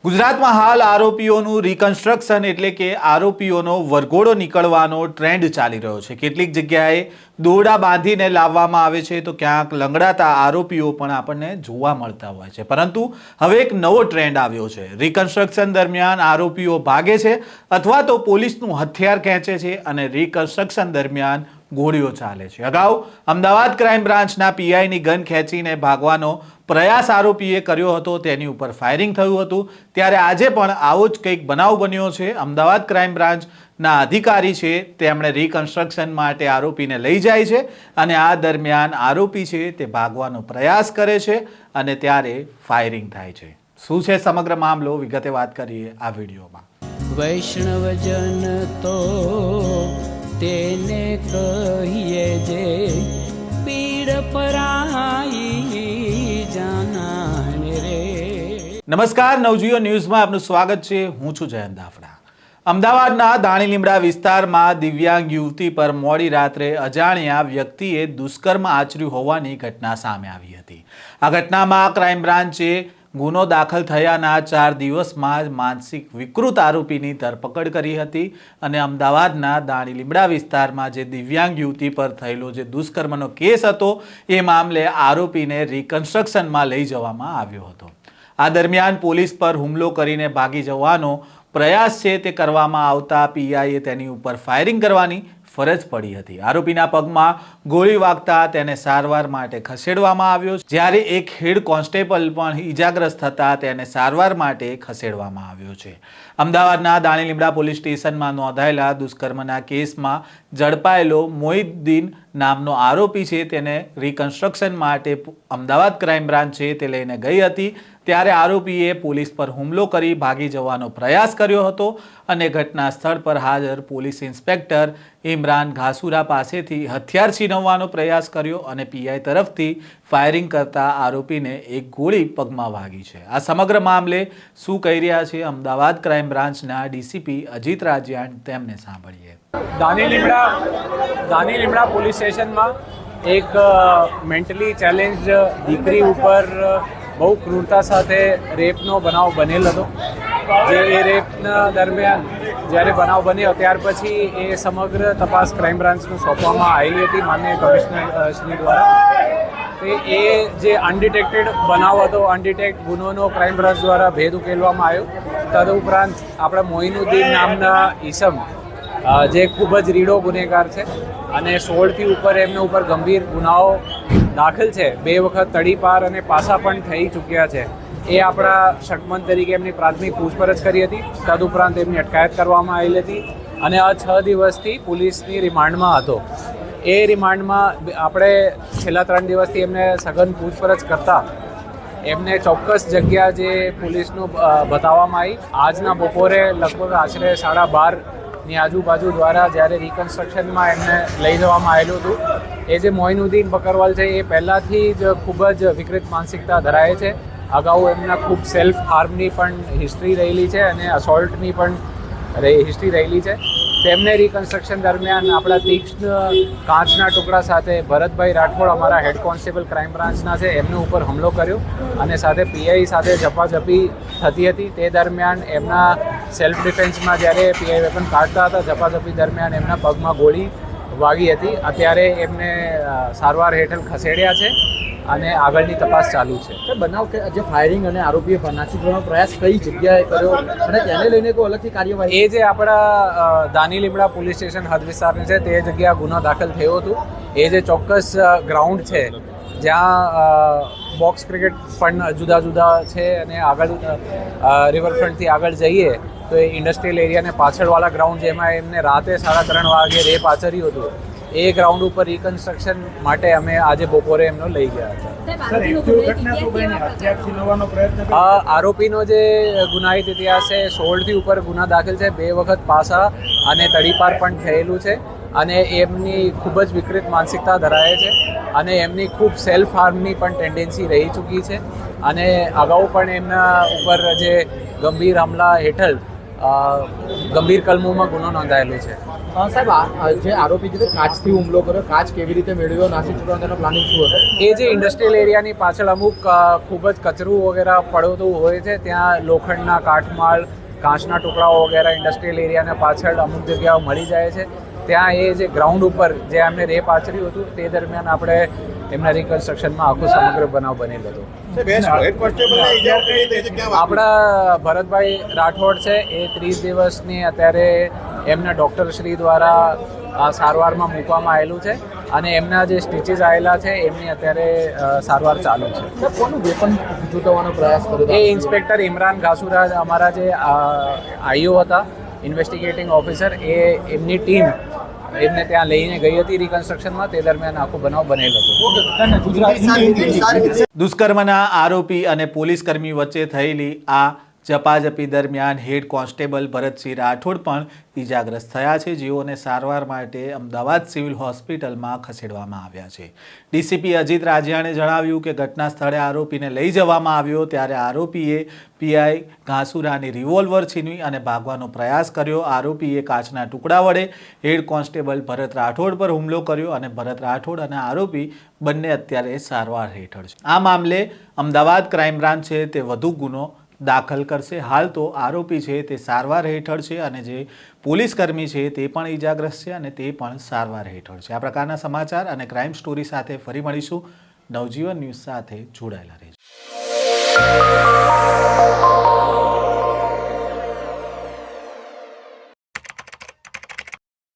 ગુજરાતમાં હાલ આરોપીઓનું રિકન્સ્ટ્રક્શન એટલે કે આરોપીઓનો વરઘોડો નીકળવાનો ટ્રેન્ડ ચાલી રહ્યો છે। કેટલીક જગ્યાએ દોરડા બાંધીને લાવવામાં આવે છે તો ક્યાંક લંગડાતા આરોપીઓ પણ આપણને જોવા મળતા હોય છે। પરંતુ હવે એક નવો ટ્રેન્ડ આવ્યો છે। રિકન્સ્ટ્રક્શન દરમિયાન આરોપીઓ ભાગે છે અથવા તો પોલીસનું હથિયાર ખેંચે છે અને રિકન્સ્ટ્રક્શન દરમિયાન ગોળીઓ ચાલે છે। અગાઉ અમદાવાદ ક્રાઇમ બ્રાન્ચના પીઆઈની ગન ખેંચીને ભાગવાનો પ્રયાસ આરોપીએ કર્યો હતો, તેની ઉપર ફાયરિંગ થયું હતું। ત્યારે આજે પણ આવો જ કંઈક બનાવ બન્યો છે। અમદાવાદ ક્રાઇમ બ્રાન્ચના અધિકારી છે તેમણે રિકન્સ્ટ્રક્શન માટે આરોપીને લઈ જાય છે અને આ દરમિયાન આરોપી છે તે ભાગવાનો પ્રયાસ કરે છે અને ત્યારે ફાયરિંગ થાય છે। શું છે સમગ્ર મામલો, વિગતે વાત કરીએ આ વિડીયોમાં। વૈષ્ણવજન તો તેને કહીએ જે પીડ પરાઈ જાનાને રે। નમસ્કાર, નવજીવન ન્યૂઝમાં આપનું સ્વાગત છે। હું છું જયંત દાફડા। અમદાવાદના દાણીલીમડા વિસ્તારમાં દિવ્યાંગ યુવતી પર મોડી રાત્રે અજાણ્યા વ્યક્તિએ દુષ્કર્મ આચર્યું હોવાની ઘટના સામે આવી હતી। આ ઘટનામાં ક્રાઇમ બ્રાન્ચે ગુનો દાખલ થયાના 4 દિવસમાં જ માનસિક વિકૃત આરોપીની ધરપકડ કરી હતી અને અમદાવાદના દાણીલીમડા વિસ્તારમાં જે દિવ્યાંગ યુવતી પર થયેલો જે દુષ્કર્મનો કેસ હતો એ મામલે આરોપીને રિકન્સ્ટ્રક્શનમાં લઈ જવામાં આવ્યો હતો। આ દરમિયાન પોલીસ પર હુમલો કરીને ભાગી જવાનો પ્રયાસ છે તે કરવામાં આવતા પીઆઈએ તેની ઉપર ફાયરિંગ કરવાની ફરજ પડી હતી। આરોપીના પગમાં ગોળી વાગતા તેને સારવાર માટે ખસેડવામાં આવ્યો, જ્યારે એક હેડ કોન્સ્ટેબલ પણ ઈજાગ્રસ્ત થતા તેને સારવાર માટે ખસેડવામાં આવ્યો છે। અમદાવાદના દાણીલીમડા પોલીસ સ્ટેશનમાં નોંધાયેલા દુષ્કર્મના કેસમાં ઝડપાયેલો મોહિદ્દીન નામનો આરોપી છે તેને રિકન્સ્ટ્રક્શન માટે અમદાવાદ ક્રાઇમ બ્રાન્ચ છે તે લઈને ગઈ હતી। ત્યારે આરોપીએ પોલીસ પર હુમલો કરી ભાગી જવાનો પ્રયાસ કર્યો હતો અને ઘટના સ્થળ પર હાજર પોલીસ ઇન્સ્પેક્ટર ઇમરાન ઘાસુરા પાસેથી હથિયાર છીનવવાનો પ્રયાસ કર્યો અને પીઆઈ તરફથી ફાયરિંગ કરતા આરોપીને એક ગોળી પગમાં વાગી છે। આ સમગ્ર મામલે શું કહી રહ્યા છે અમદાવાદ ક્રાઇમ બ્રાન્ચના ડીસીપી અજીત રાજ્યાણ, તેમને સાંભળીએ। દાણીલીમડા પોલીસ સ્ટેશનમાં એક મેન્ટલી ચેલેન્જ દીકરી ઉપર બહુ ક્રૂરતા સાથે રેપનો બનાવ બનેલ હતો। જે એ રેપના દરમિયાન જ્યારે બનાવ બન્યો ત્યાર પછી એ સમગ્ર તપાસ ક્રાઇમ બ્રાન્ચને સોંપવામાં આવેલી હતી માનનીય કમિશનર શ્રી દ્વારા। તો એ જે અનડિટેક્ટેડ બનાવ હતો, અનડિટેક્ટ ગુનોનો ક્રાઇમ બ્રાન્ચ દ્વારા ભેદ ઉકેલવામાં આવ્યો। તદુપરાંત આપણા મોઇનુદ્દીન નામના ઈસમ જે ખૂબ જ રીડો ગુનેગાર છે અને 16થી ઉપર એમના ઉપર ગંભીર ગુનાઓ દાખલ છે, 2 વખત તડીપાર અને પાસા પણ થઈ ચૂક્યા છે, એ આપણા શકમંદ તરીકે એમની પ્રાથમિક પૂછપરછ કરી હતી। તદુપરાંત એમની અટકાયત કરવામાં આવેલી હતી અને આ 6 દિવસથી પોલીસની રિમાન્ડમાં હતો। એ રિમાન્ડમાં આપણે છેલ્લા 3 દિવસથી એમને સઘન પૂછપરછ કરતા એમને ચોક્કસ જગ્યા જે પોલીસનું બતાવવામાં આવી। આજના બપોરે લગભગ આશરે 12:30ની આજુબાજુ દ્વારા જ્યારે રિકન્સ્ટ્રક્શનમાં એમને લઈ જવામાં આવેલું હતું, એ જે મોઇનુદ્દીન બકરવાલ છે એ પહેલાંથી જ ખૂબ જ વિકૃત માનસિકતા ધરાવે છે। અગાઉ એમના ખૂબ સેલ્ફ હાર્મની પણ હિસ્ટ્રી રહેલી છે અને અસોલ્ટની પણ હિસ્ટ્રી રહેલી છે। તેમને રિકન્સ્ટ્રક્શન દરમિયાન આપણા તીક્ષ્ણ કાચના ટુકડા સાથે ભરતભાઈ રાઠોડ, અમારા હેડ કોન્સ્ટેબલ ક્રાઇમ બ્રાન્ચના છે, એમના ઉપર હુમલો કર્યો અને સાથે પીઆઈ સાથે ઝપાઝપી થતી હતી। તે દરમિયાન એમના સેલ્ફ ડિફેન્સમાં જ્યારે પીઆઈ વેપન કાઢતા હતા, ઝપાઝપી દરમિયાન એમના પગમાં ગોળી વાગી હતી। અત્યારે એમને સારવાર હેઠળ ખસેડ્યા છે અને આગળની તપાસ ચાલુ છે। બનાવ જે ફાયરિંગ અને આરોપીએ નાસી જવાનો પ્રયાસ કઈ જગ્યાએ કર્યો અને તેને લઈને કોઈ અલગથી કાર્યવાહી? એ જે આપણા દાણીલીમડા પોલીસ સ્ટેશન હદ વિસ્તારની છે તે જગ્યા ગુનો દાખલ થયો હતું। એ જે ચોક્કસ ગ્રાઉન્ડ છે જ્યાં બોક્સ ક્રિકેટ પણ જુદા જુદા છે અને આગળ રિવરફ્રન્ટથી આગળ જઈએ તો એ ઇન્ડસ્ટ્રીયલ એરિયાને પાછળવાળા ગ્રાઉન્ડ જેમાં એમને રાતે 3:30 વાગે રેપ આચર્યું હતું, એ ગ્રાઉન્ડ ઉપર રિકન્સ્ટ્રક્શન માટે અમે આજે બપોરે એમનો લઈ ગયા હતા। આરોપીનો જે ગુનાહિત ઇતિહાસ છે, 16થી ઉપર ગુના દાખલ છે, 2 વખત પાસા અને તડીપાર પણ થયેલું છે અને એમની ખૂબ જ વિકૃત માનસિકતા ધરાવે છે અને એમની ખૂબ સેલ્ફ હાર્મની પણ ટેન્ડન્સી રહી ચૂકી છે અને અગાઉ પણ એમના ઉપર જે ગંભીર હુમલા હેઠળ ગંભીર કલમોમાં ગુનો નોંધાયેલો છે. સાહેબ જે આરોપી છે તે કાચથી હુમલો કર્યો, કાચ કેવી રીતે મેળવ્યો, નાસી છૂટવાનો તેનો પ્લાનિંગ શું હતો? એ જે ઇન્ડસ્ટ્રીયલ એરિયાની પાછળ અમુક ખૂબ જ કચરું વગેરે પડતું હોય છે, ત્યાં લોખંડના કાટમાળ, કાચના ટુકડાઓ વગેરે ઇન્ડસ્ટ્રીયલ એરિયાને પાછળ અમુક જગ્યાઓ મળી જાય છે. ત્યાં એ જે ગ્રાઉન્ડ ઉપર જે એમને રેપ આચર્યું હતું તે દરમિયાન આપણે એમના રિકન્સ્ટ્રક્શનમાં આખો સમગ્ર બનાવ બનેલો હતો. આપણા ભરતભાઈ રાઠોડ છે એ 30 દિવસની અત્યારે એમના ડૉક્ટરશ્રી દ્વારા સારવારમાં મૂકવામાં આવેલું છે અને એમના જે સ્ટીચીસ આવેલા છે એમની અત્યારે સારવાર ચાલુ છે. કોનું વેપન જૂટવવાનો પ્રયાસ કર્યો? એ ઇન્સ્પેક્ટર ઇમરાન ઘાસુરા, અમારા જે આઈઓ હતા, ઇન્વેસ્ટિગેટિંગ ઓફિસર, એમની ટીમ એમને ત્યાં લઈને ગઈ હતી રિકન્સ્ટ્રક્શનમાં. તે દરમિયાન આખો બનાવ બનેલો હતો. દુષ્કર્મના આરોપી અને પોલીસ કર્મી વચ્ચે થયેલી આ ઝપાઝપી દરમિયાન હેડ કોન્સ્ટેબલ ભરતસિંહ રાઠોડ પણ ઈજાગ્રસ્ત થયા છે, જેઓને સારવાર માટે અમદાવાદ સિવિલ હોસ્પિટલમાં ખસેડવામાં આવ્યા છે. ડીસીપી અજીત રાજીયાણે જણાવ્યું કે ઘટના સ્થળે આરોપીને લઈ જવામાં આવ્યો ત્યારે આરોપીએ પીઆઈ ઘાસુરાની રિવોલ્વર છીનવી અને ભાગવાનો પ્રયાસ કર્યો. આરોપીએ કાચના ટુકડા વડે હેડ કોન્સ્ટેબલ ભરત રાઠોડ પર હુમલો કર્યો અને ભરત રાઠોડ અને આરોપી બંને અત્યારે સારવાર હેઠળ છે. આ મામલે અમદાવાદ ક્રાઇમ બ્રાન્ચ છે તે વધુ ગુનો દાખલ કરશે. હાલ તો આરોપી છે તે સારવાર હેઠળ છે અને જે પોલીસ કર્મી છે તે પણ ઈજાગ્રસ્ત છે અને તે પણ સારવાર હેઠળ છે. આ પ્રકારના સમાચાર અને ક્રાઇમ સ્ટોરી સાથે ફરી મળીશું. નવજીવન ન્યૂઝ સાથે જોડાયેલા રહેજો.